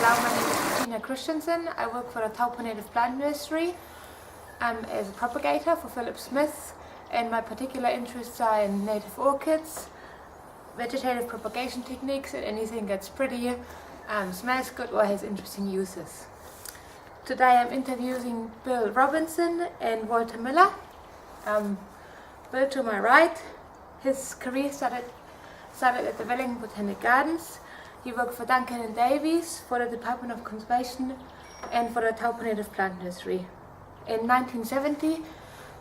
Hello, my name is Tina Christensen. I work for the Taupo Native Plant Nursery as a propagator for Philip Smith, and my particular interests are in native orchids, vegetative propagation techniques, and anything that's pretty, smells good or has interesting uses. Today I'm interviewing Bill Robinson and Walter Miller. Bill to my right, his career started at the Wellington Botanic Gardens. He worked for Duncan and Davies, for the Department of Conservation, and for the Taupo Native Plant Nursery. In 1970,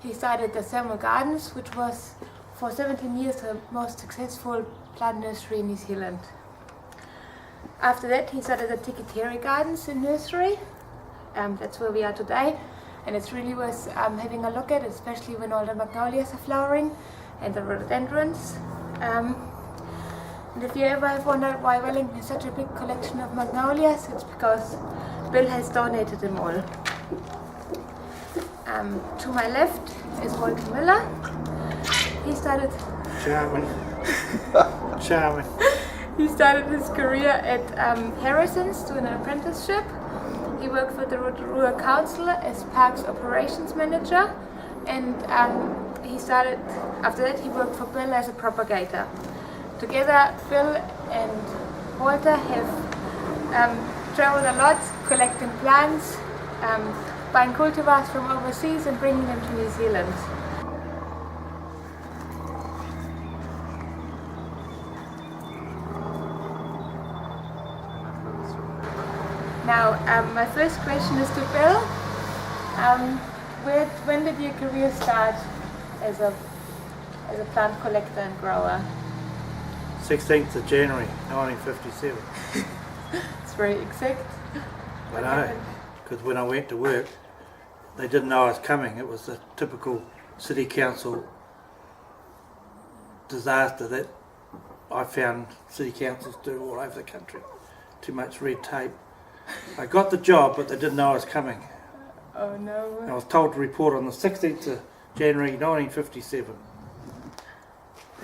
he started the Thermal Gardens, which was for 17 years the most successful plant nursery in New Zealand. After that, he started the Tikiteri Gardens in nursery. That's where we are today, and it's really worth having a look at, especially when all the magnolias are flowering and the rhododendrons. And if you ever have wondered why Wellington has such a big collection of magnolias, it's because Bill has donated them all. To my left is Walter Miller. He started... Charming. He started his career at Harrison's doing an apprenticeship. He worked for the Rotorua Council as Parks Operations Manager, and after that he worked for Bill as a propagator. Together, Bill and Walter have traveled a lot, collecting plants, buying cultivars from overseas and bringing them to New Zealand. Now, my first question is to Bill. When did your career start as a plant collector and grower? 16th of January 1957. It's very exact. I know, because when I went to work, they didn't know I was coming. It was a typical city council disaster that I found city councils do all over the country. Too much red tape. I got the job, but they didn't know I was coming. Oh no. I was told to report on the 16th of January 1957.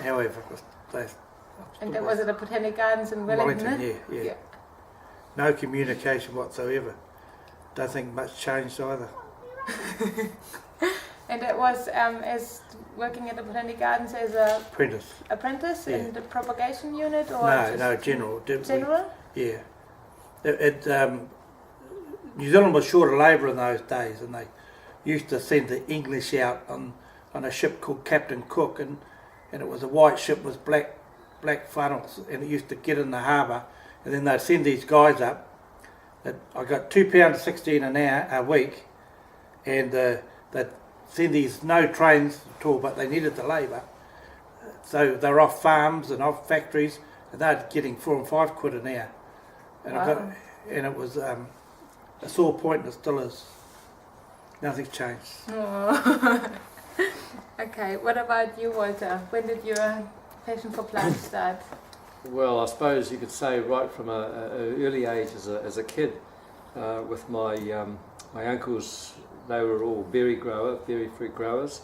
However, and that was at the Botanic Gardens in Wellington? Yeah. No communication whatsoever. Don't think much changed either. And it was as working at the Botanic Gardens as a apprentice yeah. in the propagation unit, or no, general. General? Yeah. New Zealand was short of labour in those days, and they used to send the English out on a ship called Captain Cook, and it was a white ship with black funnels, and it used to get in the harbour, and then they'd send these guys up. I got £2.16 an hour a week, and they'd send these no trains at all, but they needed the labour, so they were off farms and off factories, and they're getting £4 and £5 an hour, and wow. It was a sore point, and it still is. Nothing's changed. Oh. Okay, what about you, Walter? When did your passion for plants start? Well, I suppose you could say right from an early age as a kid, with my uncles. They were all berry fruit growers,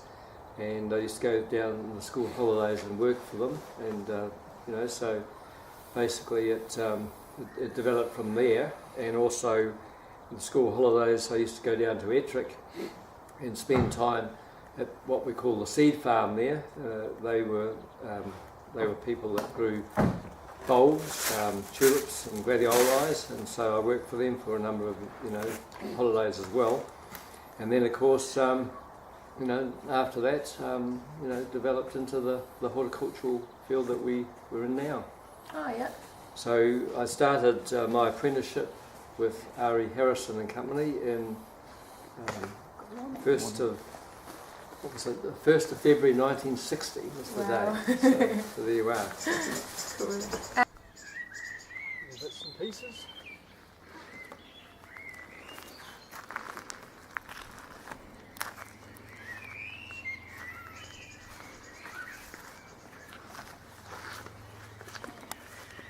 and I used to go down in the school holidays and work for them, and so basically it developed from there. And also in the school holidays I used to go down to Ettrick and spend time at what we call the seed farm there. They were people that grew bulbs, tulips and gladioli, and so I worked for them for a number of holidays as well. And then of course after that developed into the horticultural field that we were in now. Oh yeah. So I started my apprenticeship with R.E. Harrison and Company in 1st of February 1960 was the wow. day. So there you are. Cool. Bits and pieces.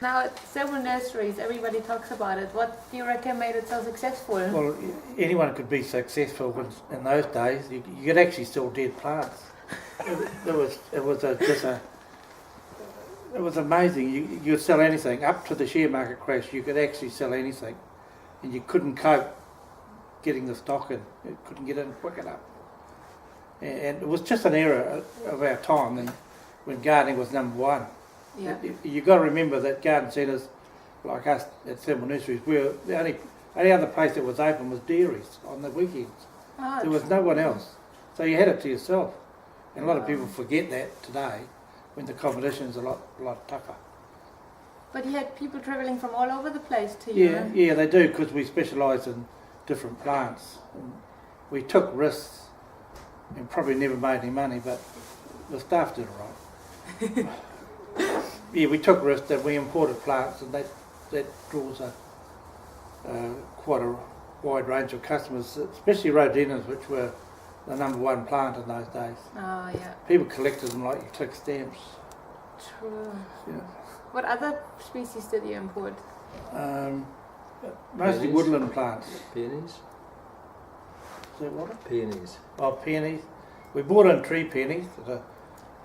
Now at several nurseries, everybody talks about it. What do you reckon made it so successful? Well, anyone could be successful in those days. You could actually sell dead plants. It was amazing. You could sell anything. Up to the share market crash, you could actually sell anything. and you couldn't cope getting the stock in. You couldn't get in quick enough. And it was just an era of our time when gardening was number one. Yeah. You've got to remember that garden centres, like us at Thermal Nurseries, were the only other place that was open was dairies on the weekends. Oh, There was no one else. So you had it to yourself. And a lot of people forget that today when the competition is a lot tougher. But you had people travelling from all over the place to you. Yeah, they do, because we specialise in different plants. And we took risks and probably never made any money, but the staff did all right. Yeah, we took risks that we imported plants, and that draws quite a wide range of customers, especially rhododendrons, which were the number one plant in those days. Oh, yeah. People collected them like you click stamps. True. Yeah. What other species did you import? Mostly Peonies. woodland plants. Peonies? Is that what? Peonies. Oh, peonies. We bought in tree peonies at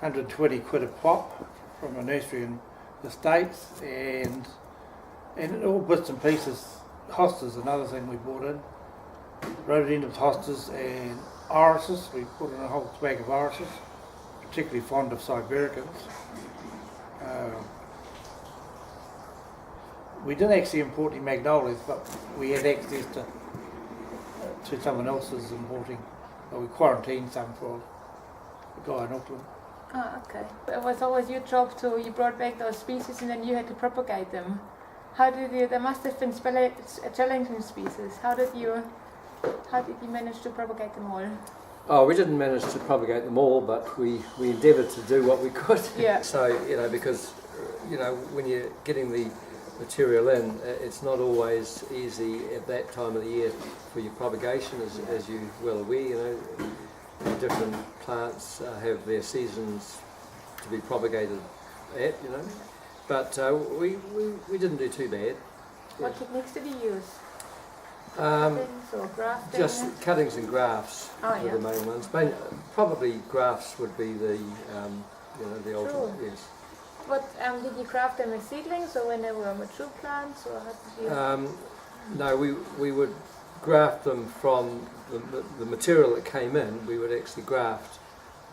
120 quid a pop from a nursery in the States, and all bits and pieces. Hostas, another thing we bought in. Rhododendrons, hostas, and irises. We put in a whole swag of irises. Particularly fond of Sibericans. We didn't actually import any magnolias, but we had access to someone else's importing. We quarantined some for a guy in Auckland. Oh, okay. It was always your job you brought back those species and then you had to propagate them. How did you, there must have been challenging species. How did you manage to propagate them all? Oh, we didn't manage to propagate them all, but we endeavoured to do what we could. Yeah. So, because, when you're getting the material in, it's not always easy at that time of the year for your propagation, as you're well aware. Different plants have their seasons to be propagated at, But we didn't do too bad. What techniques did you use? Um, Cuttings or grafting? Just cuttings and grafts Oh, were yeah. the main ones. Probably grafts would be the ultimate. Sure. Yes. What did you craft them as seedlings or when they were mature plants, or how did you? No, we would graft them from the material that came in. We would actually graft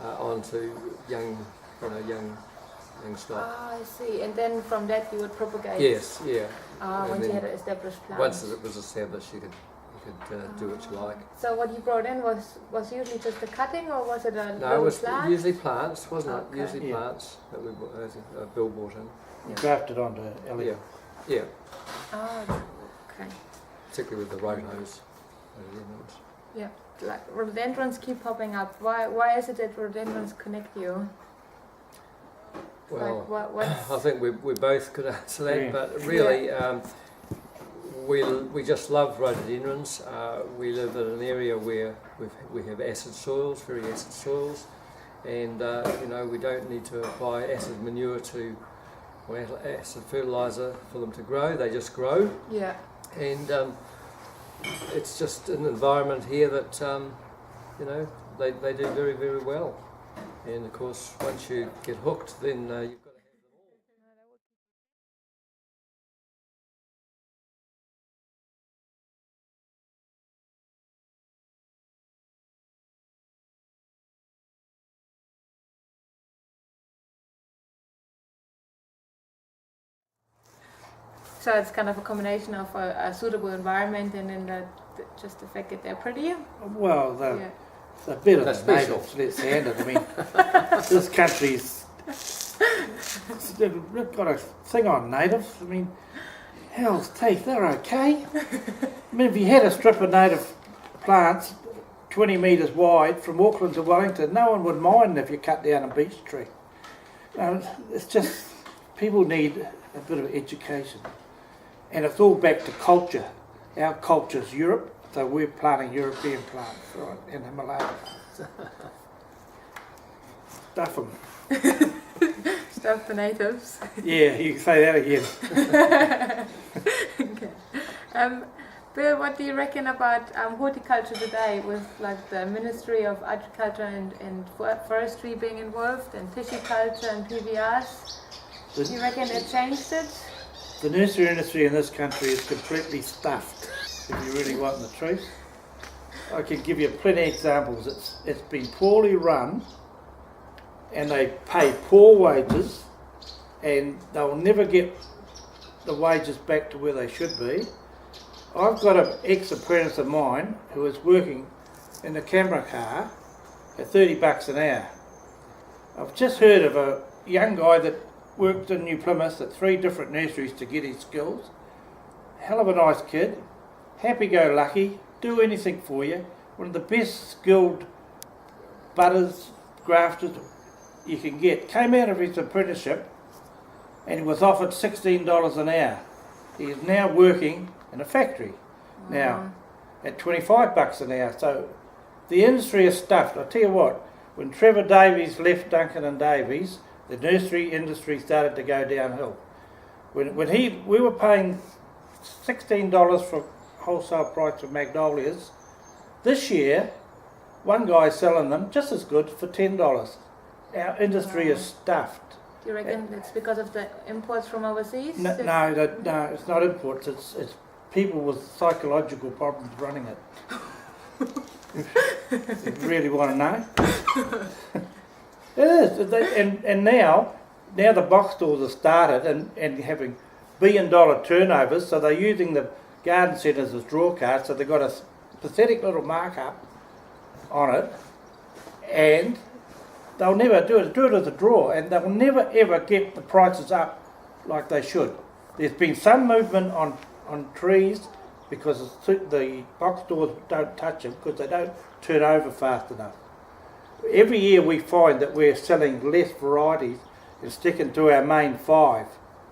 onto young stock. Ah, I see. And then from that you would propagate. Yes, yeah. And Once you then had an established plant. Once it was established, you could do what you like. So what you brought in was usually just a cutting, or was it a No, it was plant? usually plants, wasn't it? Okay. Usually Yeah. plants that Bill brought in. We grafted onto Elliot. Yeah, Oh, okay. particularly with the rhododendrons. Yeah. Like rhododendrons keep popping up. Why is it that rhododendrons connect you? Well, Like what's I think we both could answer that, Yeah. but really, we just love rhododendrons. We live in an area where we have acid soils, very acid soils, and we don't need to apply acid manure or acid fertiliser for them to grow. They just grow, yeah. and it's just an environment here that they do very, very well. And of course, once you get hooked, then you've got to have them all. So it's kind of a combination of a suitable environment and then just the fact that they're pretty. Well, Yeah. they're better They're than special. natives, let's hand it. I mean, this country's they've got a thing on natives. I mean, hell's teeth, they're okay. I mean, if you had a strip of native plants 20 metres wide from Auckland to Wellington, no one would mind if you cut down a beech tree. It's just, people need a bit of education. And it's all back to culture. Our culture's Europe, so we're planting European plants, right, in Himalaya. Stuff them. Stuff the natives. Yeah, you can say that again. Okay. Bill, what do you reckon about horticulture today, with like the Ministry of Agriculture and Forestry being involved, and tissue culture and PVRs? Do you reckon it changed it? The nursery industry in this country is completely stuffed. if you really want the truth. I can give you plenty of examples. It's been poorly run, and they pay poor wages, and they'll never get the wages back to where they should be. I've got an ex-apprentice of mine who is working in the camera car at $30 an hour. I've just heard of a young guy that worked in New Plymouth at 3 different nurseries to get his skills. Hell of a nice kid, happy-go-lucky, do anything for you. One of the best skilled butters, grafters you can get. Came out of his apprenticeship and he was offered $16 an hour. He is now working in a factory now at $25 an hour. So the industry is stuffed. I'll tell you what, when Trevor Davies left Duncan and Davies, the nursery industry started to go downhill. We were paying $16 for wholesale price of magnolias. This year, one guy's selling them just as good for $10. Our industry is stuffed. Do you reckon it's because of the imports from overseas? No, it's not imports. It's people with psychological problems running it. If you really want to know. It is. And now the box stores have started and having billion-dollar turnovers, so they're using the garden centres as draw cards, so they've got a pathetic little markup on it, and they'll never do it as a draw, and they'll never ever get the prices up like they should. There's been some movement on trees because the box stores don't touch them because they don't turn over fast enough. Every year we find that we're selling less varieties and sticking to our main 5.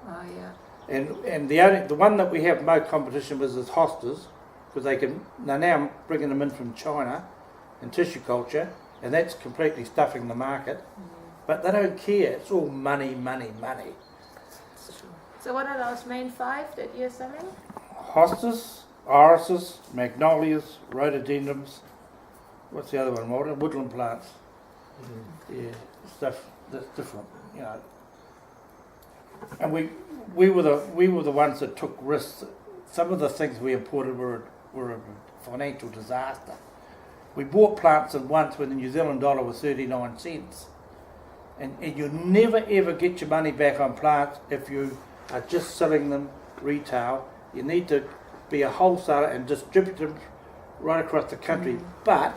Oh yeah. And the one that we have no competition with is hostas, because they're now bringing them in from China and tissue culture, and that's completely stuffing the market. But they don't care. It's all money, money, money. So what are those main 5 that you're selling? Hostas, irises, magnolias, rhododendrons. What's the other one, Walter? Woodland plants. Yeah, stuff that's different, you know. And we were the ones that took risks. Some of the things we imported were a financial disaster. We bought plants in once when the New Zealand dollar was 39 cents. And you'll never ever get your money back on plants if you are just selling them retail. You need to be a wholesaler and distribute them right across the country. But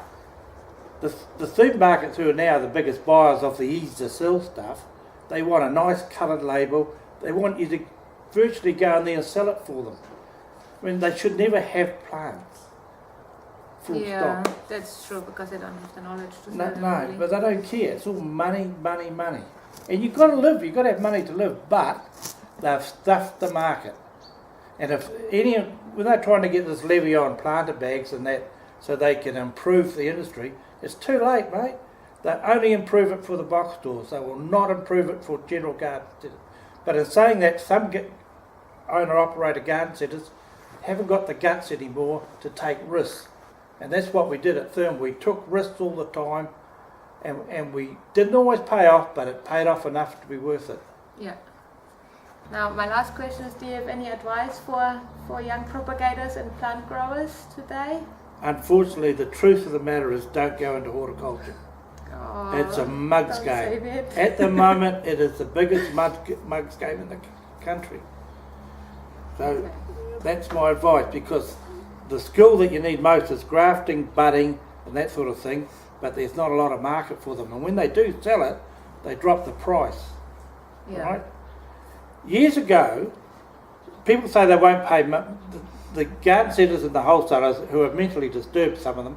the supermarkets, who are now the biggest buyers of the easy to sell stuff, they want a nice coloured label. They want you to virtually go in there and sell it for them. I mean, they should never have plants. Full stop. That's true, because they don't have the knowledge to No, sell no, them. but they don't care. It's all money, money, money. And you've got to live. You've got to have money to live. But they've stuffed the market. And when they're trying to get this levy on planter bags and that, so they can improve the industry, it's too late, mate. They only improve it for the box stores. They will not improve it for general garden centres. But in saying that, some owner-operator garden centres haven't got the guts anymore to take risks. And that's what we did at Therm. We took risks all the time, and we didn't always pay off, but it paid off enough to be worth it. Yeah. Now, my last question is, do you have any advice for young propagators and plant growers today? Unfortunately, the truth of the matter is, don't go into horticulture. Oh, It's a mugs don't game. say that. At the moment, it is the biggest mugs game in the country. So that's my advice, because the skill that you need most is grafting, budding, and that sort of thing, but there's not a lot of market for them. And when they do sell it, they drop the price. Yeah. Right? Years ago, people say they won't pay. The garden centres and the wholesalers, who are mentally disturbed, some of them,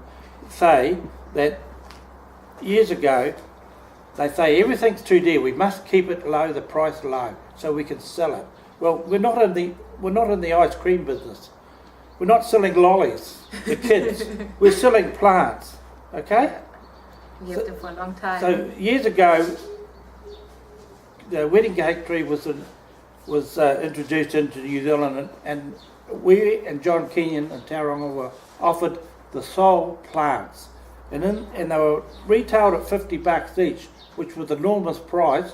say that years ago, they say everything's too dear. We must keep it low, the price low, so we can sell it. Well, we're not in the ice cream business. We're not selling lollies to kids. We're selling plants. Okay. You have them for a long time. So years ago, the wedding cake tree was introduced into New Zealand, and we and John Kenyon and Tauranga were offered the sole plants, and they were retailed at $50 each, which was an enormous price.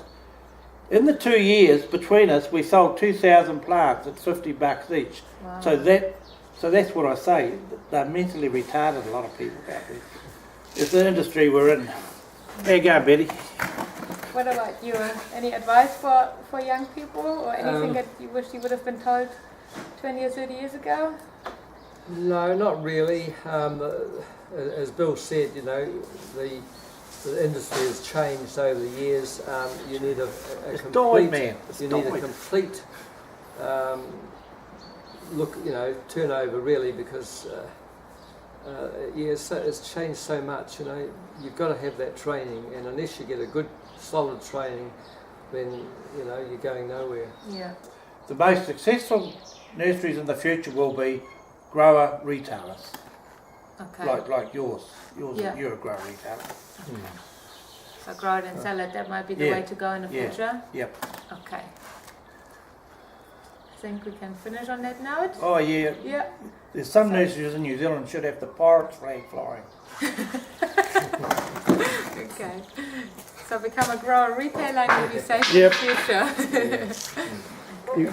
In the 2 years between us, we sold 2,000 plants at $50 each. Wow. So that So that's what I say. They're mentally retarded, a lot of people out there. It's the industry we're in. There you go, Betty. What about you? Any advice for young people, or anything that you wish you would have been told 20 or 30 years ago? No, not really. As Bill said, you know, the industry has changed over the years. You need a complete, man. you need a complete look, you know, turnover really, because yeah, it's changed so much. You know, you've got to have that training, and unless you get a good, solid training, then you know you're going nowhere. Yeah. The most successful nurseries in the future will be grower retailers, Okay. like yours. Yeah. You're a grower retailer. So grow it and sell it. That might be the Yeah. way to go in the Yeah. future. Yep. Okay. I think we can finish on that note. Oh yeah. Yeah. There's some nurseries in New Zealand should have the pirates flag flying. Okay. So become a grower retailer and you'll be safe Yep. in the future. You-